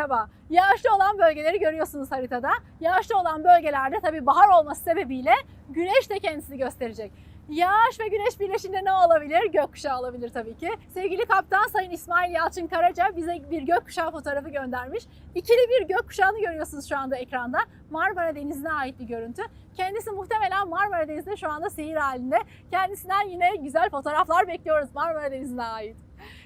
merhaba. Yağışlı olan bölgeleri görüyorsunuz haritada. Yağışlı olan bölgelerde tabii bahar olması sebebiyle güneş de kendisini gösterecek. Yağış ve güneş birleşince ne olabilir? Gökkuşağı olabilir tabii ki. Sevgili kaptan Sayın İsmail Yalçın Karaca bize bir gökkuşağı fotoğrafı göndermiş. İkili bir gökkuşağını görüyorsunuz şu anda ekranda. Marmara Denizi'ne ait bir görüntü. Kendisi muhtemelen Marmara Denizi'nde şu anda seyir halinde. Kendisinden yine güzel fotoğraflar bekliyoruz Marmara Denizi'ne ait.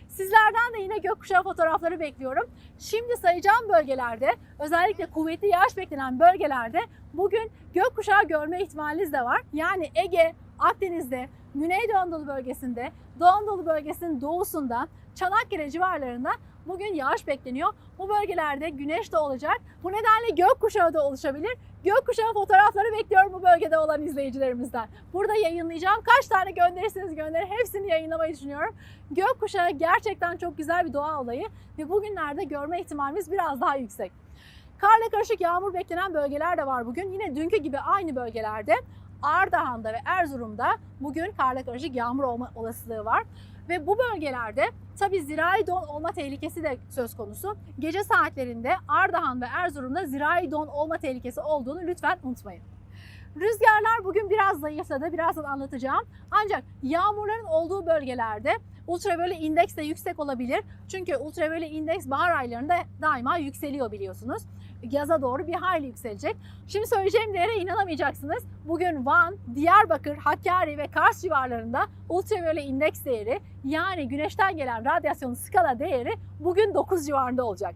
Sizlerden de yine gökkuşağı fotoğrafları bekliyorum. Şimdi sayacağım bölgelerde, özellikle kuvvetli yağış beklenen bölgelerde bugün gökkuşağı görme ihtimaliniz de var. Yani Ege, Akdeniz'de, Güneydoğu Anadolu bölgesinde, Doğu Anadolu bölgesinin doğusunda, Çanakkale civarlarında bugün yağış bekleniyor. Bu bölgelerde güneş de olacak. Bu nedenle gökkuşağı da oluşabilir. Gökkuşağı fotoğrafları bekliyorum bu bölgede olan izleyicilerimizden. Burada yayınlayacağım. Kaç tane gönderirseniz gönderin, hepsini yayınlamayı düşünüyorum. Gökkuşağı gerçekten çok güzel bir doğa olayı ve bugünlerde görme ihtimalimiz biraz daha yüksek. Karla karışık yağmur beklenen bölgeler de var bugün. Yine dünkü gibi aynı bölgelerde Ardahan'da ve Erzurum'da bugün karla karışık yağmur olma olasılığı var. Ve bu bölgelerde tabii zirai don olma tehlikesi de söz konusu. Gece saatlerinde Ardahan ve Erzurum'da zirai don olma tehlikesi olduğunu lütfen unutmayın. Rüzgarlar bugün biraz zayıfladı, birazdan anlatacağım. Ancak yağmurların olduğu bölgelerde ultraviyole indeks de yüksek olabilir. Çünkü ultraviyole indeks bahar aylarında daima yükseliyor biliyorsunuz. Yaza doğru bir hayli yükselecek. Şimdi söyleyeceğim değere inanamayacaksınız. Bugün Van, Diyarbakır, Hakkari ve Kars civarlarında ultraviyole indeks değeri, yani güneşten gelen radyasyon skala değeri bugün 9 civarında olacak.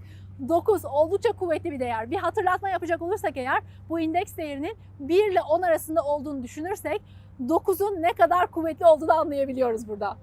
9 oldukça kuvvetli bir değer. Bir hatırlatma yapacak olursak eğer, bu indeks değerinin 1 ile 10 arasında olduğunu düşünürsek 9'un ne kadar kuvvetli olduğunu anlayabiliyoruz burada.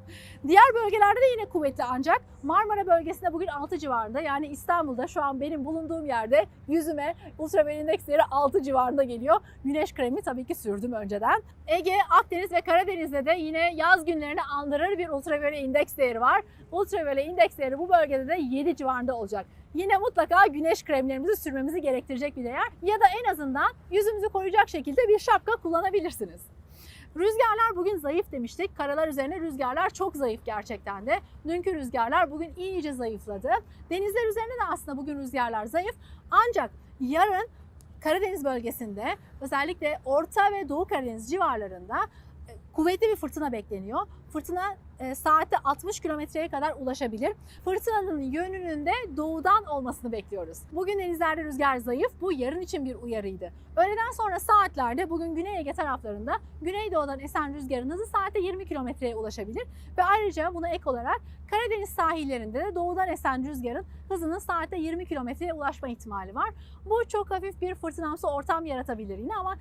Diğer bölgelerde de yine kuvvetli, ancak Marmara bölgesinde bugün 6 civarında, yani İstanbul'da şu an benim bulunduğum yerde yüzüme ultraviyole indeks değeri 6 civarında geliyor. Güneş kremi tabii ki sürdüm önceden. Ege, Akdeniz ve Karadeniz'de de yine yaz günlerini andırır bir ultraviyole indeks değeri var. Ultraviyole indeks değeri bu bölgede de 7 civarında olacak. Yine mutlaka güneş kremlerimizi sürmemizi gerektirecek bir değer. Ya da en azından yüzümüzü koruyacak şekilde bir şapka kullanabilirsiniz. Rüzgarlar bugün zayıf demiştik. Karalar üzerine rüzgarlar çok zayıf gerçekten de. Dünkü rüzgarlar bugün iyice zayıfladı. Denizler üzerinde de aslında bugün rüzgarlar zayıf. Ancak yarın Karadeniz bölgesinde, özellikle Orta ve Doğu Karadeniz civarlarında kuvvetli bir fırtına bekleniyor. Fırtına saatte 60 kilometreye kadar ulaşabilir. Fırtınanın yönünün de doğudan olmasını bekliyoruz. Bugün denizlerde rüzgar zayıf. Bu yarın için bir uyarıydı. Öğleden sonra saatlerde bugün Güney Ege taraflarında güneydoğudan esen rüzgarın hızı saatte 20 kilometreye ulaşabilir. Ve ayrıca buna ek olarak Karadeniz sahillerinde de doğudan esen rüzgarın hızının saatte 20 kilometreye ulaşma ihtimali var. Bu çok hafif bir fırtınamsı ortam yaratabilir yine, ama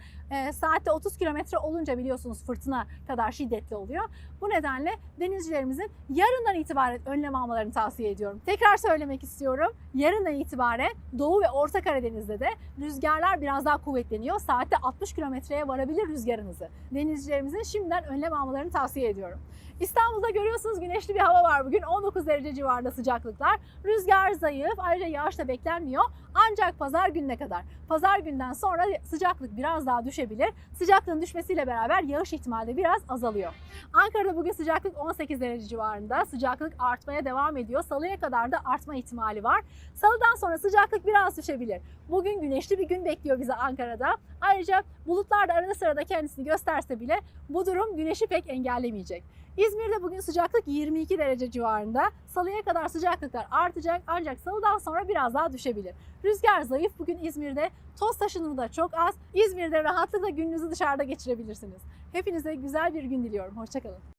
saatte 30 kilometre olunca biliyorsunuz fırtına kadar şiddetli oluyor. Bu nedenle denizcilerimizin yarından itibaren önlem almalarını tavsiye ediyorum. Tekrar söylemek istiyorum. Yarından itibaren Doğu ve Orta Karadeniz'de de rüzgarlar biraz daha kuvvetleniyor. Saatte 60 kilometreye varabilir rüzgarın hızı. Denizcilerimizin şimdiden önlem almalarını tavsiye ediyorum. İstanbul'da görüyorsunuz güneşli bir hava var bugün. 19 derece civarında sıcaklıklar. Rüzgar zayıf, ayrıca yağış da beklenmiyor. Ancak pazar gününe kadar, pazar günden sonra sıcaklık biraz daha düşebilir. Sıcaklığın düşmesiyle beraber yağış ihtimali de biraz azalıyor. Ankara'da bugün sıcaklık 18 derece civarında. Sıcaklık artmaya devam ediyor. Salıya kadar da artma ihtimali var. Salıdan sonra sıcaklık biraz düşebilir. Bugün güneşli bir gün bekliyor bizi Ankara'da. Ayrıca bulutlar da arada sırada kendisini gösterse bile bu durum güneşi pek engellemeyecek. İzmir'de bugün sıcaklık 22 derece civarında. Salıya kadar sıcaklıklar artacak, ancak salıdan sonra biraz daha düşebilir. Rüzgar zayıf bugün İzmir'de. Toz taşınımı da çok az. İzmir'de rahatlıkla gününüzü dışarıda geçirebilirsiniz. Hepinize güzel bir gün diliyorum. Hoşça kalın.